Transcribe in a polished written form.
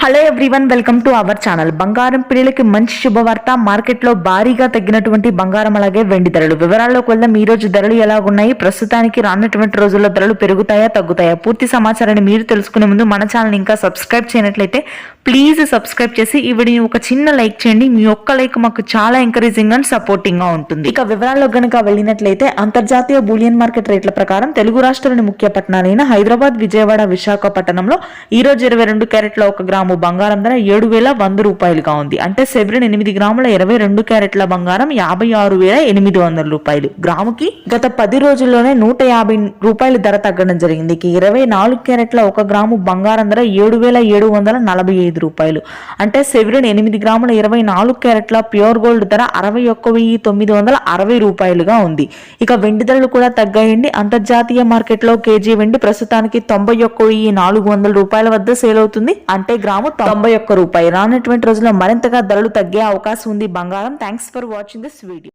Hello everyone, welcome to our channel. బంగారం పిల్లలకి మంచి శుభవార్త. మార్కెట్లో భారీగా తగ్గినటువంటి బంగారం అలాగే వెండి ధరలు వివరాల్లోకి వెళ్దాం. ఈ రోజు ధరలు ఎలా ఉన్నాయి, ప్రస్తుతానికి రానున్నటువంటి రోజుల్లో ధరలు పెరుగుతాయా తగ్గుతాయా, పూర్తి సమాచారాన్ని మీరు తెలుసుకునే ముందు మన ఛానల్ ఇంకా సబ్స్క్రైబ్ చేయనట్లయితే ప్లీజ్ సబ్స్క్రైబ్ చేసి ఈ వీడియోని ఒక చిన్న లైక్ చేయండి. మీ ఒక్క లైక్ మాకు చాలా ఎంకరేజింగ్ అండ్ సపోర్టింగ్ గా ఉంటుంది. ఇక వివరాల్లో గనుక వెళ్ళినట్లయితే అంతర్జాతీయ బులియన్ మార్కెట్ రేట్ల ప్రకారం తెలుగు రాష్ట్రాల ముఖ్య పట్టణాలైన హైదరాబాద్, విజయవాడ, విశాఖపట్నంలో ఈ రోజు 22 క్యారెట్ల 1 గ్రాము బంగారం ధర 7,100 రూపాయలుగా ఉంది. అంటే సెవెరిన్ 8 గ్రాముల 22 క్యారెట్ల బంగారం 56,800 రూపాయలు గ్రాముకి. గత 10 రోజుల్లోనే 150 రూపాయలు ధర తగ్గడం జరిగింది. 24 క్యారెట్ల 1 గ్రాము బంగారం ధర 7,745 రూపాయలు. అంటే సెవెరిన్ 8 గ్రాముల 24 క్యారెట్ల ప్యూర్ గోల్డ్ ధర 61,960 రూపాయలుగా ఉంది. ఇక వెండి ధరలు కూడా తగ్గాయండి. అంతర్జాతీయ మార్కెట్లో కేజీ వెండి ప్రస్తుతానికి 91,400 రూపాయల వద్ద సేల్ అవుతుంది. అంటే గ్రాము 91 రూపాయలు. రానున్నటువంటి రోజుల్లో మరింతగా ధరలు తగ్గే అవకాశం ఉంది బంగారం. Thanks for watching this video.